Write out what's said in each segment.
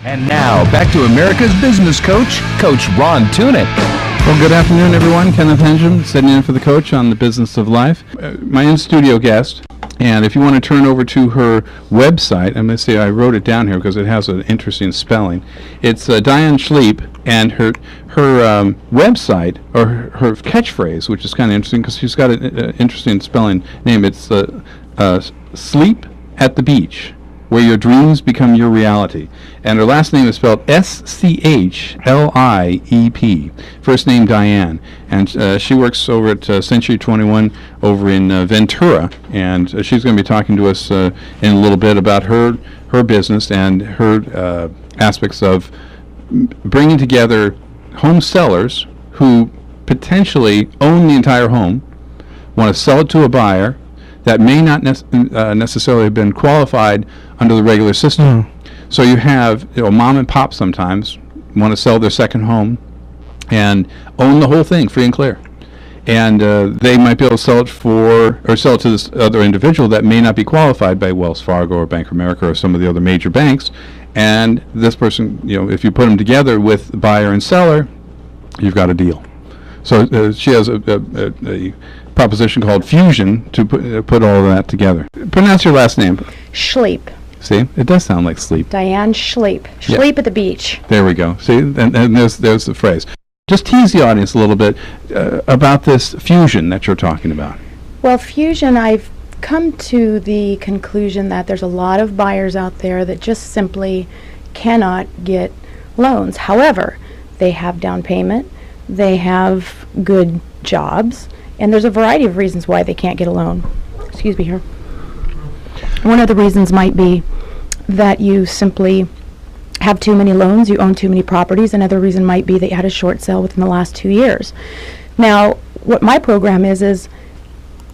And now, back to America's Business Coach, Coach Ron Tunick. Well, good afternoon, everyone. Kenneth Hensham, sitting in for the coach on The Business of Life. My in-studio guest, and if you want to turn over to her website, I'm going to say I wrote it down here because it has an interesting spelling. It's Diane Schliep, and her website, or her catchphrase, which is kind of interesting because she's got an interesting spelling name. It's Sleep at the Beach, where your dreams become your reality. And her last name is spelled S-C-H-L-I-E-P. First name Diane. And she works over at Century 21 over in Ventura. And she's going to be talking to us in a little bit about her business and her aspects of bringing together home sellers who potentially own the entire home, want to sell it to a buyer that may not necessarily have been qualified under the regular system. So you have mom and pop sometimes want to sell their second home and own the whole thing free and clear. And they might be able to sell it to this other individual that may not be qualified by Wells Fargo or Bank of America or some of the other major banks. And this person, if you put them together with buyer and seller, you've got a deal. So she has a proposition called fusion to put all of that together. Pronounce your last name. Schliep. See, it does sound like sleep. Diane Schliep. Schliep at the beach. There we go. See, and there's the phrase. Just tease the audience a little bit about this fusion that you're talking about. Well, fusion, I've come to the conclusion that there's a lot of buyers out there that just simply cannot get loans. However, they have down payment, they have good jobs, and there's a variety of reasons why they can't get a loan. Excuse me here. One of the reasons might be that you simply have too many loans, you own too many properties. Another reason might be that you had a short sale within the last 2 years. Now, what my program is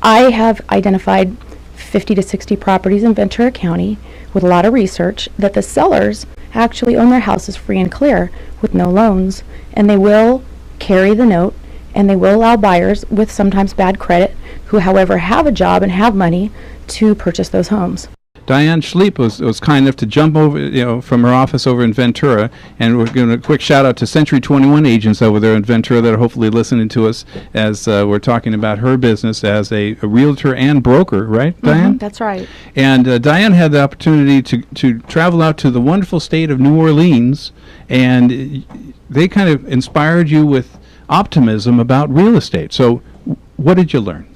I have identified 50 to 60 properties in Ventura County with a lot of research that the sellers actually own their houses free and clear with no loans, and they will carry the note, and they will allow buyers with sometimes bad credit who, however, have a job and have money to purchase those homes. Diane Schliep was kind enough to jump over, from her office over in Ventura, and we're giving a quick shout out to Century 21 agents over there in Ventura that are hopefully listening to us as we're talking about her business as a realtor and broker, right, Diane? That's right. And Diane had the opportunity to travel out to the wonderful state of New Orleans, and they kind of inspired you with optimism about real estate. So what did you learn?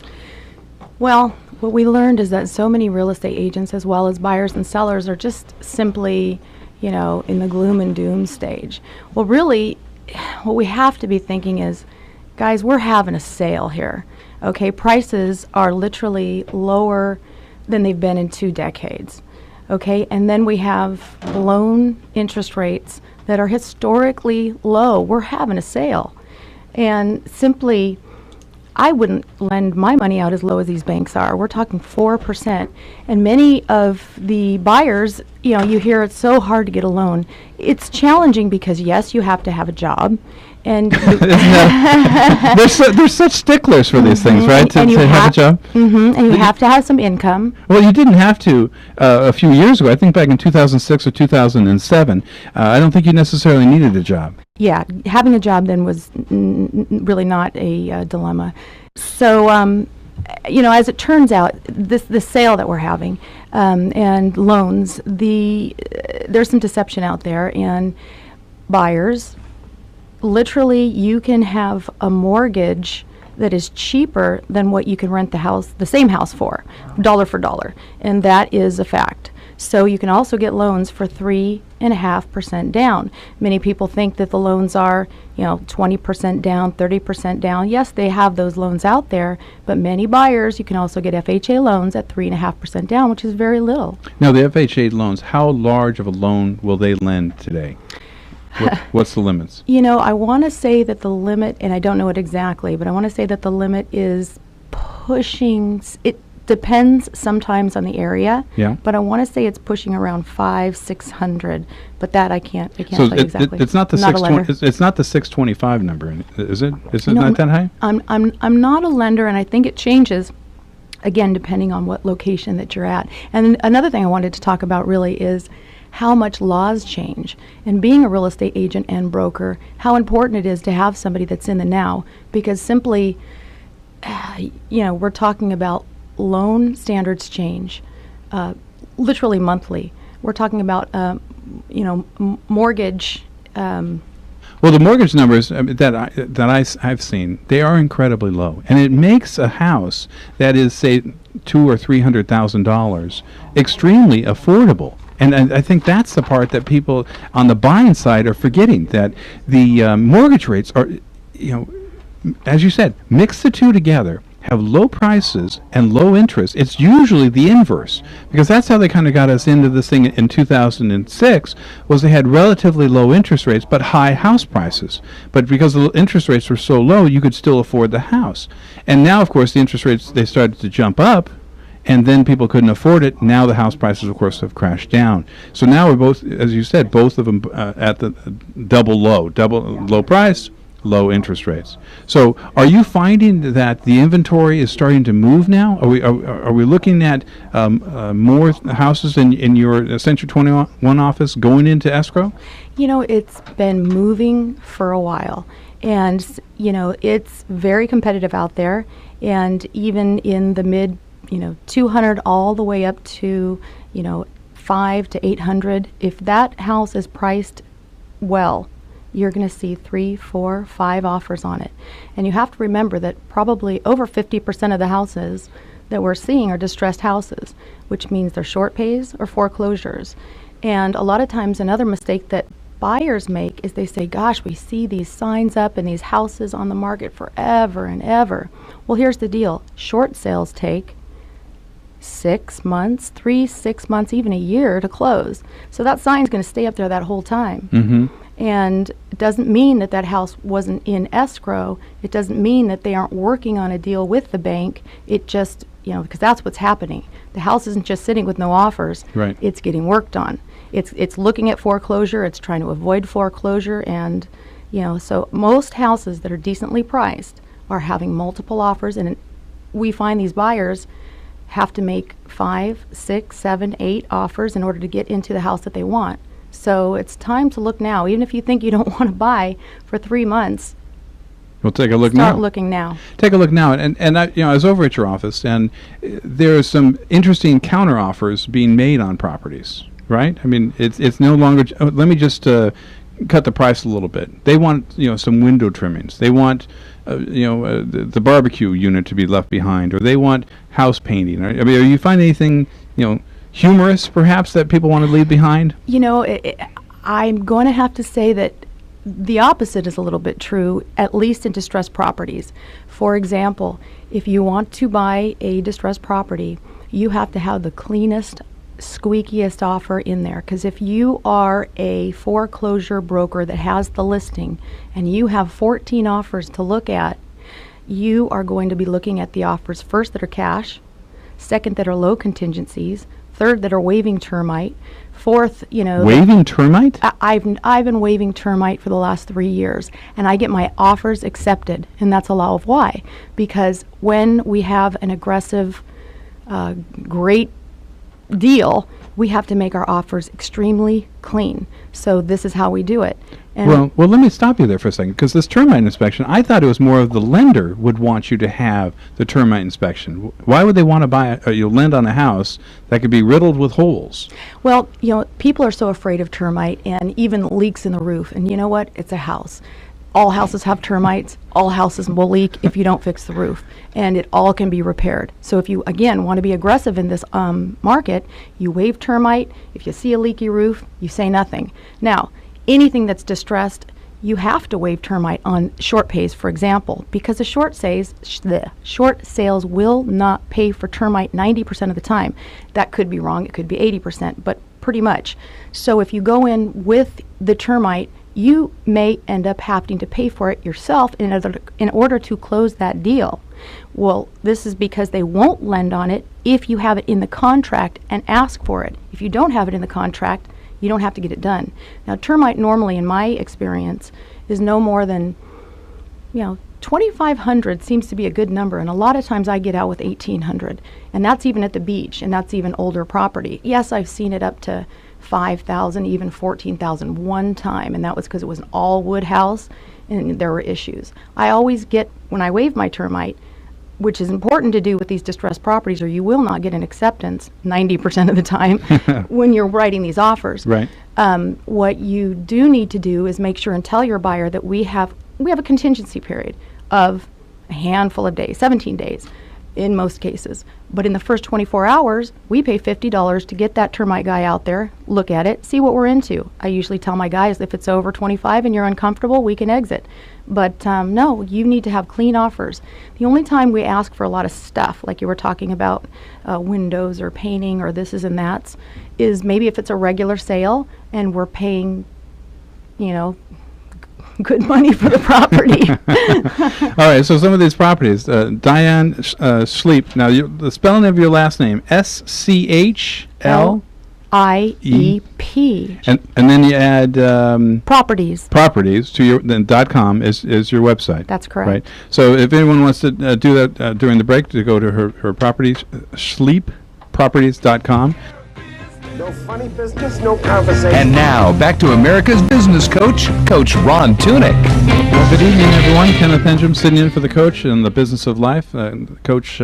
Well, what we learned is that so many real estate agents as well as buyers and sellers are just simply, in the gloom and doom stage. Well, really, what we have to be thinking is, guys, we're having a sale here. Okay, prices are literally lower than they've been in 2 decades. Okay, and then we have loan interest rates that are historically low. We're having a sale. And simply, I wouldn't lend my money out as low as these banks are. We're talking 4%. And many of the buyers, you hear it's so hard to get a loan. It's challenging because, yes, you have to have a job. And there's such sticklers for these things, right? To have a job. And you have to have some income. Well, you didn't have to a few years ago. I think back in 2006 or 2007. I don't think you necessarily needed a job. Yeah, having a job then was really not a dilemma. So, as it turns out, this sale that we're having and loans, there's some deception out there, and buyers, literally, you can have a mortgage that is cheaper than what you can rent the same house for, dollar for dollar, and that is a fact. So you can also get loans for 3.5% down. Many people think that the loans are, 20% down, 30% down. Yes, they have those loans out there, but many buyers, you can also get FHA loans at 3.5% down, which is very little. Now, the FHA loans, how large of a loan will they lend today? What's the limits? I want to say that the limit, and I don't know it exactly, but I want to say that the limit is pushing, it depends sometimes on the area. Yeah. But I want to say it's pushing around 500-600, but that I can't tell you exactly. It's not the 620. It's not the 625 number, is it? Is it not that high? I'm not a lender, and I think it changes, again, depending on what location that you're at. And another thing I wanted to talk about really is how much laws change. And being a real estate agent and broker, how important it is to have somebody that's in the now, because simply, we're talking about loan standards change, literally monthly. We're talking about, mortgage. Well, the mortgage numbers I've seen, they are incredibly low, and it makes a house that is, say, $200,000 or $300,000 extremely affordable. And I think that's the part that people on the buying side are forgetting, that the mortgage rates are, as you said, mix the two together, have low prices and low interest. It's usually the inverse, because that's how they kind of got us into this thing in 2006, was they had relatively low interest rates but high house prices. But because the interest rates were so low, you could still afford the house. And now, of course, the interest rates, they started to jump up, and then people couldn't afford it. Now the house prices, of course, have crashed down. So now we're both, as you said, both of them at the double low price, low interest rates. So are you finding that the inventory is starting to move now? Are we looking at more houses in your Century 21 office going into escrow? It's been moving for a while, and it's very competitive out there, and even in the mid 200 all the way up to 5 to 800, if that house is priced well, you're going to see 3, 4, 5 offers on it. And you have to remember that probably over 50% of the houses that we're seeing are distressed houses, which means they're short pays or foreclosures. And a lot of times another mistake that buyers make is they say, gosh, we see these signs up and these houses on the market forever and ever. Well, here's the deal. Short sales take 6 months, 3, 6 months, even a year to close. So that sign's going to stay up there that whole time. Mm-hmm. And it doesn't mean that house wasn't in escrow. It doesn't mean that they aren't working on a deal with the bank. It just, because that's what's happening. The house isn't just sitting with no offers. Right. It's getting worked on. It's looking at foreclosure. It's trying to avoid foreclosure. And, so most houses that are decently priced are having multiple offers. And we find these buyers have to make 5, 6, 7, 8 offers in order to get into the house that they want. So it's time to look now. Even if you think you don't want to buy for 3 months, we'll take a look now. Start looking now. Take a look now. And I was over at your office, and there are some interesting counter offers being made on properties, right? I mean, it's no longer, let me just cut the price a little bit. They want, some window trimmings. They want, the barbecue unit to be left behind, or they want house painting. I mean, are you finding anything, humorous, perhaps, that people want to leave behind? I'm going to have to say that the opposite is a little bit true, at least in distressed properties. For example, if you want to buy a distressed property, you have to have the cleanest, squeakiest offer in there. Because if you are a foreclosure broker that has the listing and you have 14 offers to look at, you are going to be looking at the offers first that are cash, second that are low contingencies, third that are waiving termite, fourth, waiving termite? I've been waiving termite for the last 3 years, and I get my offers accepted, and that's a lot of why. Because when we have an aggressive, great deal, we have to make our offers extremely clean. So this is how we do it. And Well, let me stop you there for a second, because this termite inspection, I thought it was more of the lender would want you to have the termite inspection. Why would they want to buy lend on a house that could be riddled with holes? Well, people are so afraid of termite and even leaks in the roof. And you know what? It's a house. All houses have termites. All houses will leak if you don't fix the roof. And it all can be repaired. So if you, again, want to be aggressive in this market, you waive termite. If you see a leaky roof, you say nothing. Now, anything that's distressed, you have to waive termite on short pays, for example, because the short sales will not pay for termite 90% of the time. That could be wrong. It could be 80%, but pretty much. So if you go in with the termite, you may end up having to pay for it yourself in order to close that deal. Well, this is because they won't lend on it if you have it in the contract and ask for it. If you don't have it in the contract, you don't have to get it done. Now, termite normally, in my experience, is no more than, 2,500 seems to be a good number, and a lot of times I get out with 1,800, and that's even at the beach, and that's even older property. Yes, I've seen it up to $5,000, even $14,000 one time, and that was because it was an all wood house and there were issues. I always get, when I waive my termite, which is important to do with these distressed properties, or you will not get an acceptance 90% of the time when you're writing these offers. Right. What you do need to do is make sure and tell your buyer that we have a contingency period of a handful of days, 17 days in most cases. But in the first 24 hours, we pay $50 to get that termite guy out there, look at it, see what we're into. I usually tell my guys, if it's over 25 and you're uncomfortable, we can exit. But no, you need to have clean offers. The only time we ask for a lot of stuff, like you were talking about windows or painting or this is and that's, is maybe if it's a regular sale and we're paying, good money for the property. All right, so some of these properties, Diane Schliep. Now, the spelling of your last name, S-C-H-L-I-E-P. And then you add properties. Properties to your then .com is your website. That's correct. Right. So if anyone wants to do that during the break, to go to her properties, schliepproperties.com. No funny business, no conversation. And now, back to America's Business Coach, Coach Ron Tunick. Well, good evening, everyone. Kenneth Endrum sitting in for the coach in the business of life. The coach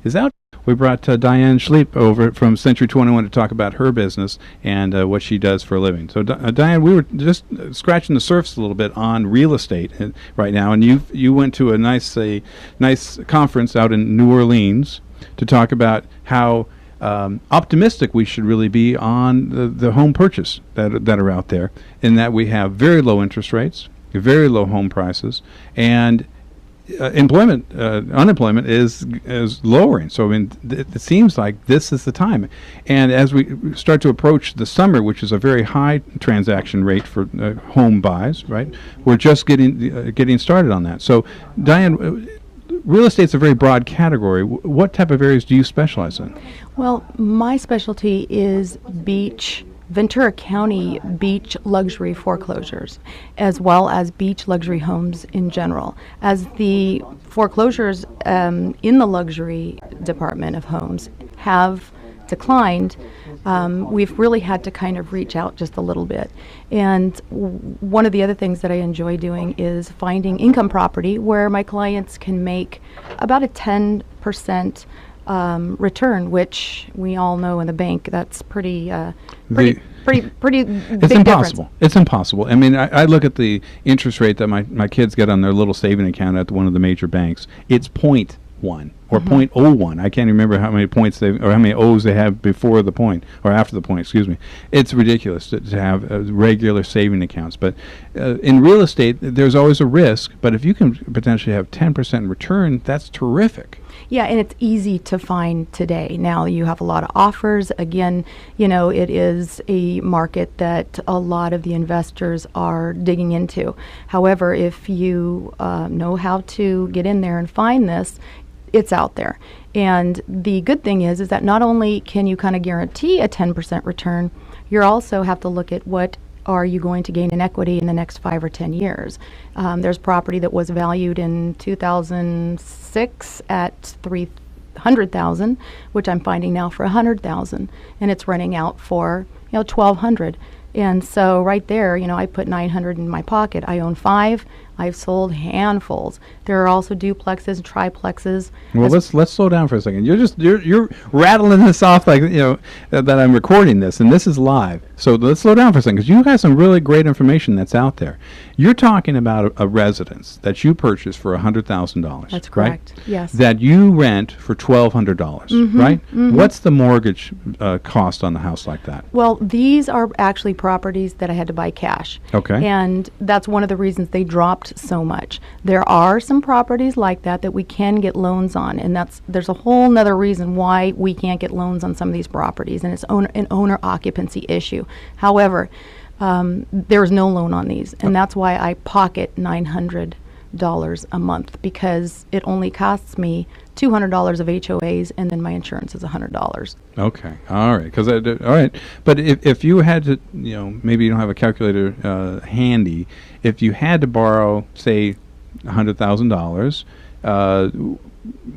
is out. We brought Diane Schliep over from Century 21 to talk about her business and what she does for a living. So, Diane, we were just scratching the surface a little bit on real estate right now, and you went to a nice conference out in New Orleans to talk about how optimistic we should really be on the home purchase that are out there, in that we have very low interest rates, very low home prices, and unemployment is lowering. So I mean, it seems like this is the time. And as we start to approach the summer, which is a very high transaction rate for home buys, right? We're just getting started on that. So, Diane, real estate's a very broad category. What type of areas do you specialize in? Well, my specialty is Ventura County beach luxury foreclosures, as well as beach luxury homes in general. As the foreclosures in the luxury department of homes have declined, we've really had to kind of reach out just a little bit. And one of the other things that I enjoy doing is finding income property where my clients can make about a 10% return, which we all know in the bank that's pretty big impossible. Difference. It's impossible. I mean, I look at the interest rate that my kids get on their little saving account at one of the major banks. It's 0.1 or 0.01. I can't remember how many points or how many O's they have before the point or after the point. Excuse me. It's ridiculous to have regular saving accounts. But in real estate, there's always a risk. But if you can potentially have 10% return, that's terrific. Yeah, and it's easy to find today. Now you have a lot of offers. Again, it is a market that a lot of the investors are digging into. However, if you know how to get in there and find this, it's out there. And the good thing is that not only can you kind of guarantee a 10% return, you also have to look at what are you going to gain in equity in the next 5 or 10 years. There's property that was valued in 2006 at $300,000, which I'm finding now for $100,000, and it's running out for $1,200. And so right there, I put $900 in my pocket. I own 5. I've sold handfuls. There are also duplexes and triplexes. Well, let's slow down for a second. You're rattling this off like that I'm recording this, and this is live. So let's slow down for a second, because you have some really great information that's out there. You're talking about a residence that you purchased for $100,000. That's correct. Right? Yes. That you rent for $1,200. Right? What's the mortgage cost on the house like that? Well, these are actually properties that I had to buy cash. Okay. And that's one of the reasons they dropped so much. There are some properties like that we can get loans on, and there's a whole nother reason why we can't get loans on some of these properties, and it's an owner occupancy issue. However, there is no loan on these, and that's why I pocket $900 a month, because it only costs me $200 of HOAs, and then my insurance is $100. Okay, all right. All right, but if you had to, maybe you don't have a calculator handy. If you had to borrow, say, $100,000,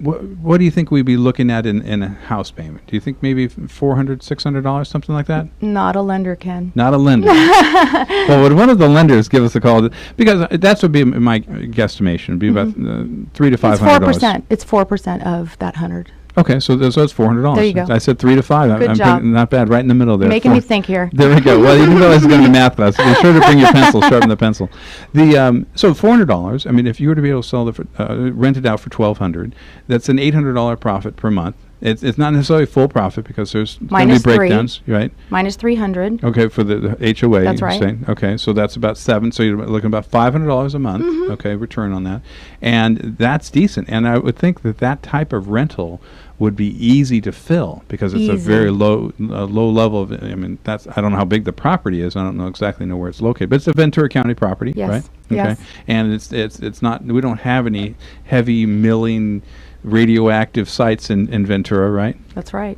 what do you think we'd be looking at in a house payment? Do you think maybe $400, $600, something like that? Not a lender, Ken. Not a lender. Well, would one of the lenders give us a call? Because that would be my guesstimation. It'd be about $300 to $500. It's 4% of that 100. Okay, so that's $400. There you go. I said 3 to 5. Good job. Not bad, right in the middle there. Making me think here. There we go. Well, you didn't realize you're going to math class. Be sure to bring your pencil, sharpen the pencil. So $400. I mean, if you were to be able to sell rent it out for $1,200, that's an $800 profit per month. It's not necessarily full profit because there's going to be breakdowns, right? Minus 300. Okay, for the HOA. That's right. Saying. Okay, so that's about 7. So you're looking about $500 a month. Okay, return on that, and that's decent. And I would think that type of rental would be easy to fill because it's a very low level of. I mean, I don't know how big the property is. I don't exactly know where it's located, but it's a Ventura County property, yes. right? Yes. Okay, and it's not. We don't have any heavy milling radioactive sites in Ventura, right? That's right.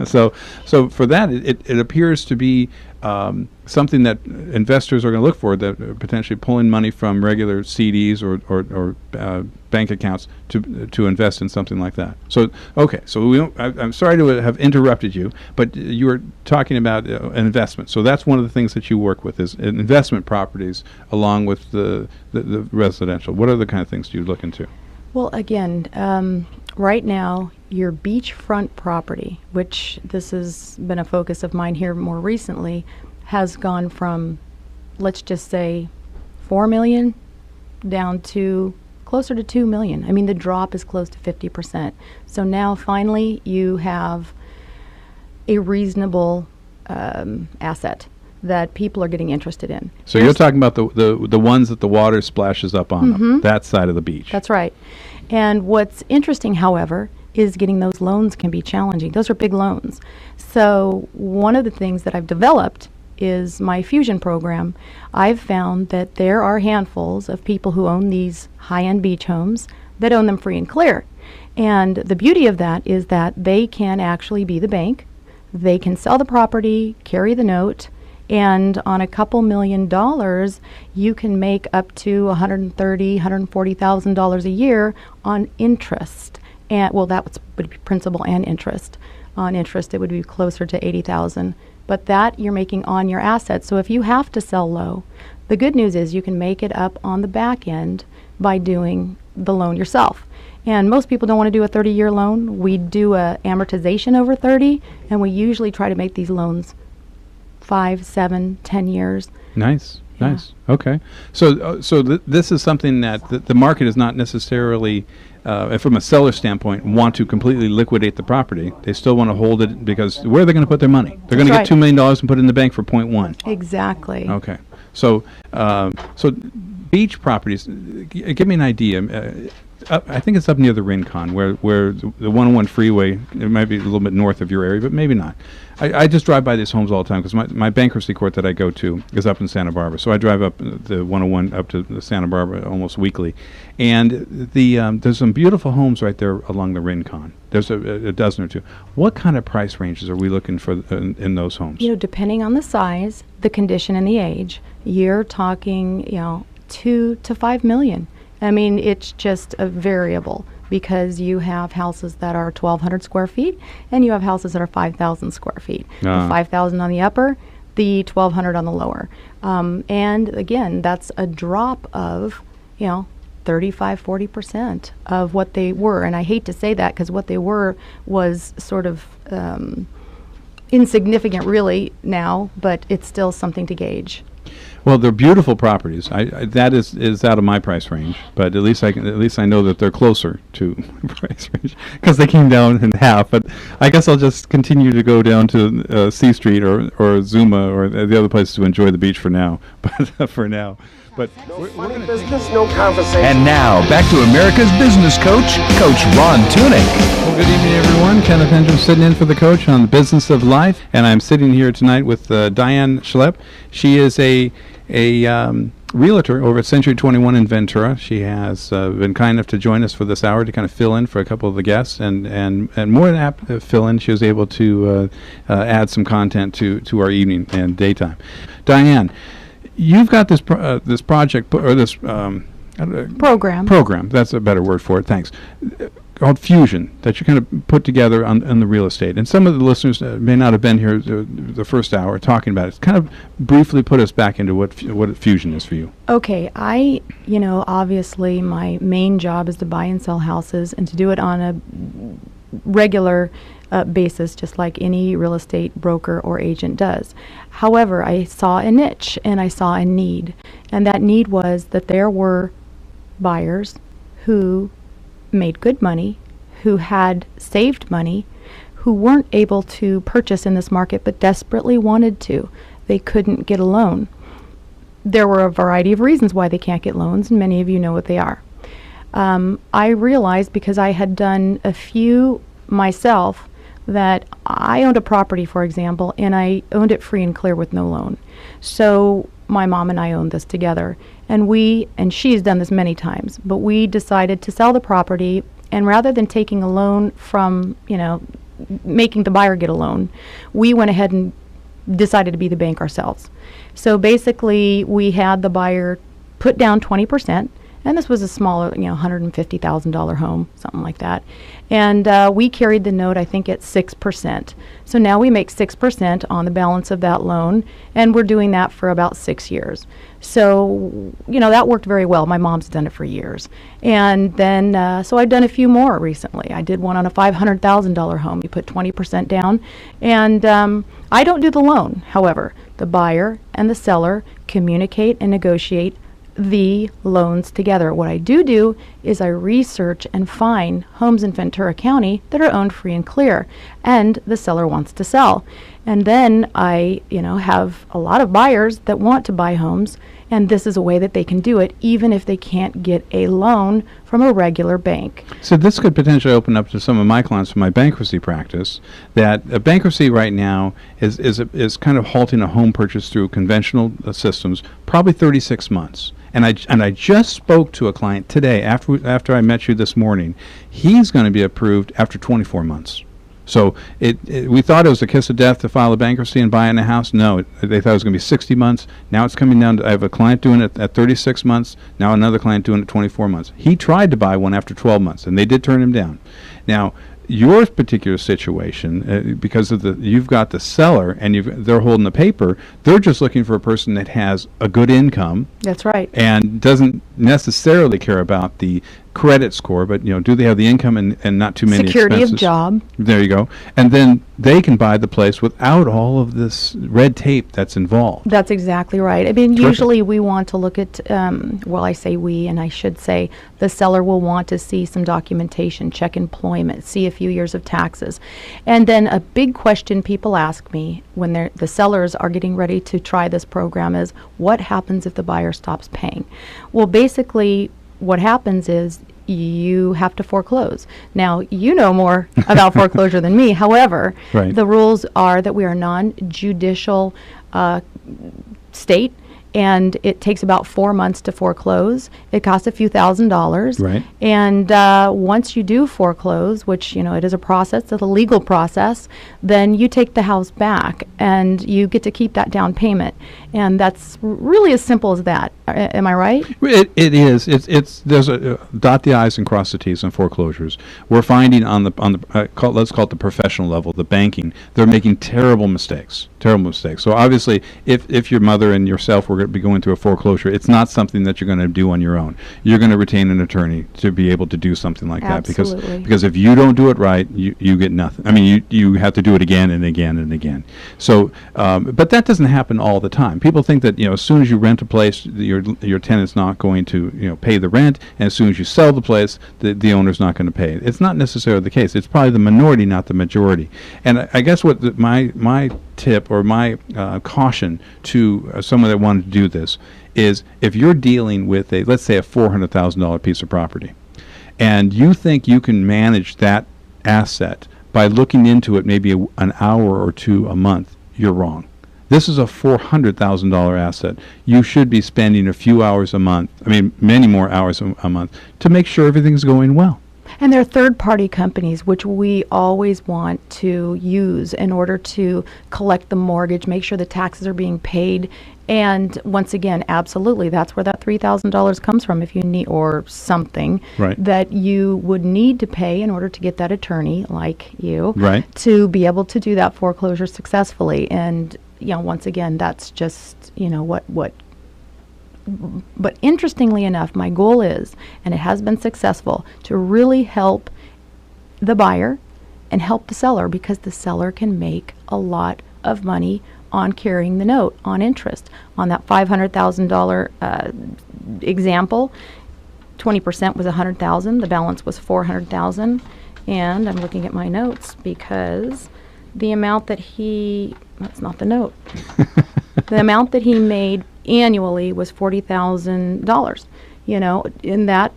So for that, it appears to be something that investors are going to look for, that are potentially pulling money from regular CDs or bank accounts to invest in something like that. So okay, so I'm sorry to have interrupted you, but you were talking about an investment. So that's one of the things that you work with is investment properties along with the residential. What other kind of things do you look into? Well, again, right now, your beachfront property, which this has been a focus of mine here more recently, has gone from, let's just say, $4 million down to closer to $2 million. I mean, the drop is close to 50%. So now, finally, you have a reasonable asset that people are getting interested in. So you're talking about the ones that the water splashes up on them, that side of the beach. That's right. And what's interesting, however, is getting those loans can be challenging. Those are big loans. So one of the things that I've developed is my Fusion program. I've found that there are handfuls of people who own these high-end beach homes that own them free and clear. And the beauty of that is that they can actually be the bank. They can sell the property, carry the note, and on a couple $1 million, you can make up to $130,000, $140,000 a year on interest. And well, that would be principal and interest. On interest, it would be closer to $80,000. But that you're making on your assets. So if you have to sell low, the good news is you can make it up on the back end by doing the loan yourself. And most people don't want to do a 30-year loan. We do a amortization over 30, and we usually try to make these loans 5, 7, 10 years. Nice. Yeah. Nice. Okay. So this is something that the market is not necessarily, from a seller standpoint, want to completely liquidate the property. They still want to hold it because where are they going to put their money? They're going to get $2 million and put it in the bank for 0.1. Exactly. Okay. So beach properties, give me an idea. I think it's up near the Rincon, where the 101 freeway, it might be a little bit north of your area, but maybe not. I just drive by these homes all the time because my bankruptcy court that I go to is up in Santa Barbara. So I drive up the 101 up to the Santa Barbara almost weekly. And there's some beautiful homes right there along the Rincon. There's a dozen or two. What kind of price ranges are we looking for in those homes? Depending on the size, the condition, and the age, you're talking, $2 to $5 million. I mean, it's just a variable because you have houses that are 1,200 square feet and you have houses that are 5,000 square feet. The 5,000 on the upper, the 1,200 on the lower. And again, that's a drop of, 35-40% of what they were. And I hate to say that because what they were was sort of insignificant really now, but it's still something to gauge. Well, they're beautiful properties. That is out of my price range, but at least I know that they're closer to price range because they came down in half. But I guess I'll just continue to go down to C Street or Zuma or the other places to enjoy the beach for now. But for now, but No funny business, no conversation. And now, back to America's Business Coach, Coach Ron Tunick. Well, good evening, everyone. Kenneth Hendrum sitting in for the coach on the business of life, and I'm sitting here tonight with Diane Schliep. She is a realtor over at Century 21 in Ventura. She has been kind enough to join us for this hour to kind of fill in for a couple of the guests, and more than apt to fill in, she was able to add some content to our evening and daytime. Diane, you've got this this project or this Program. Program. That's a better word for it. Thanks. called fusion that you kind of put together on the real estate. And some of the listeners may not have been here the first hour talking about it. Kind of briefly put us back into what fusion is for you. Okay, obviously my main job is to buy and sell houses and to do it on a regular basis, just like any real estate broker or agent does. However, I saw a niche and I saw a need. And that need was that there were buyers who made good money, who had saved money, who weren't able to purchase in this market but desperately wanted to. They couldn't get a loan. There were a variety of reasons why they can't get loans, and many of you know what they are. I realized, because I had done a few myself, that I owned a property, for example, and I owned it free and clear with no loan. So my mom and I owned this together, and she's done this many times, but we decided to sell the property, and rather than taking a loan from, making the buyer get a loan, we went ahead and decided to be the bank ourselves. So basically, we had the buyer put down 20%, and this was a smaller, $150,000 home, something like that. And we carried the note, I think, at 6%. So now we make 6% on the balance of that loan, and we're doing that for about 6 years. So, that worked very well. My mom's done it for years. And then, so I've done a few more recently. I did one on a $500,000 home. You put 20% down. And I don't do the loan. However, the buyer and the seller communicate and negotiate the loans together. What I do is I research and find homes in Ventura County that are owned free and clear, and the seller wants to sell. And then I, have a lot of buyers that want to buy homes, and this is a way that they can do it even if they can't get a loan from a regular bank. So this could potentially open up to some of my clients from my bankruptcy practice, that a bankruptcy right now is kind of halting a home purchase through conventional systems, probably 36 months. And I just spoke to a client today after I met you this morning. He's going to be approved after 24 months. So we thought it was a kiss of death to file a bankruptcy and buy in a house. No, they thought it was going to be 60 months. Now it's coming down to, I have a client doing it at 36 months. Now another client doing it 24 months. He tried to buy one after 12 months, and they did turn him down. Now, your particular situation, because of you've got the seller and they're holding the paper, they're just looking for a person that has a good income. That's right. And doesn't necessarily care about the credit score, but do they have the income and not too many security expenses? of job. There you go. And then they can buy the place without all of this red tape that's involved. That's exactly right. I mean, Terrific. Usually we want to look at, I say we, and I should say the seller will want to see some documentation, check employment, see a few years of taxes. And then a big question people ask me when the sellers are getting ready to try this program is, what happens if the buyer stops paying? Well, basically, what happens is you have to foreclose. Now, you know more about foreclosure than me. However, Right. The rules are that we are a non-judicial state, and it takes about 4 months to foreclose. It costs a few $1,000s. Right. And once you do foreclose, which, it is a process, it's a legal process, then you take the house back and you get to keep that down payment. And that's really as simple as that. Am I right? It is. There's a dot the I's and cross the T's on foreclosures. We're finding on the let's call it the professional level, the banking, they're making terrible mistakes. So obviously, if your mother and yourself were going to be going through a foreclosure, it's not something that you're going to do on your own. You're going to retain an attorney to be able to do something like Absolutely. that, because if you don't do it right, you get nothing. I mean, you have to do it again and again and again. So, but that doesn't happen all the time. People think that as soon as you rent a place, your tenant's not going to pay the rent, and as soon as you sell the place, the owner's not going to pay. It's not necessarily the case. It's probably the minority, not the majority. And I guess what my tip or my caution to someone that wanted to do this is, if you're dealing with let's say a $400,000 piece of property, and you think you can manage that asset by looking into it maybe an hour or two a month, you're wrong. This is a $400,000 asset. You should be spending a few hours a month, many more hours a month, to make sure everything's going well. And there are third-party companies which we always want to use in order to collect the mortgage, make sure the taxes are being paid. And once again, absolutely, that's where that $3,000 comes from if you need, or something Right. that you would need to pay in order to get that attorney, like you, Right. to be able to do that foreclosure successfully. And, once again, that's just, what. But interestingly enough, my goal is, and it has been successful, to really help the buyer and help the seller, because the seller can make a lot of money on carrying the note, on interest. On that $500,000 example, 20% was $100,000, the balance was $400,000, and I'm looking at my notes because the amount that that's not the note, the amount that he made annually was $40,000, and that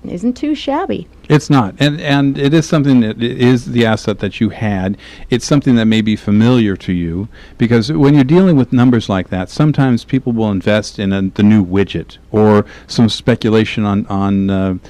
isn't too shabby. It's not, and it is something that is the asset that you had. It's something that may be familiar to you, because when you're dealing with numbers like that, sometimes people will invest in the new widget or some speculation on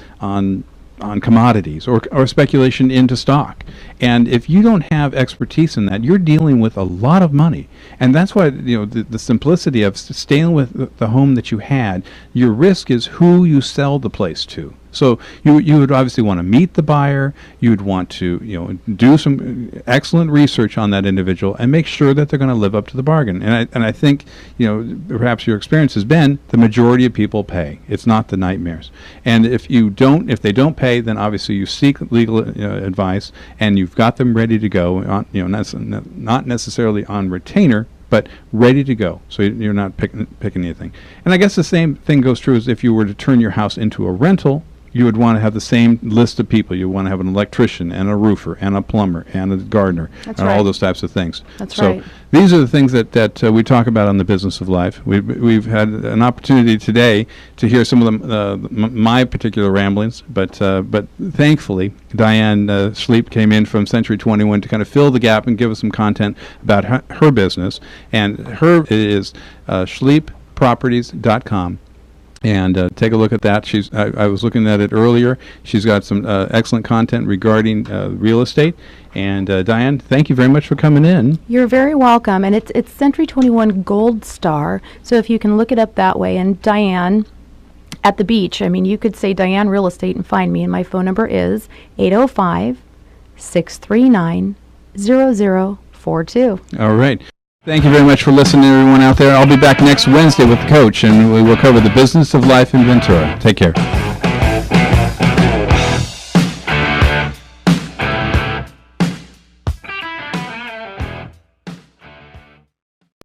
commodities or speculation into stock. And if you don't have expertise in that, you're dealing with a lot of money. And that's why the simplicity of staying with the home that you had, your risk is who you sell the place to. So you would obviously want to meet the buyer. You would want to do some excellent research on that individual and make sure that they're going to live up to the bargain. And I think perhaps your experience has been the majority of people pay. It's not the nightmares. And if they don't pay, then obviously you seek legal advice and you've got them ready to go. Not necessarily on retainer, but ready to go, so you're not picking anything. And I guess the same thing goes true as if you were to turn your house into a rental. You would want to have the same list of people. You want to have an electrician and a roofer and a plumber and a gardener. That's and right. all those types of things. That's so right. These are the things that we talk about on the Business of Life. We've had an opportunity today to hear some of my particular ramblings, but thankfully Diane Schliep came in from Century 21 to kind of fill the gap and give us some content about her business. And her is schliepproperties.com. And take a look at that. I was looking at it earlier. She's got some excellent content regarding real estate. And Diane, thank you very much for coming in. You're very welcome. And it's Century 21 Gold Star. So if you can look it up that way. And Diane at the beach, you could say Diane Real Estate and find me. And my phone number is 805-639-0042. All right. Thank you very much for listening, everyone out there. I'll be back next Wednesday with the coach, and we will cover the business of life in Ventura. Take care.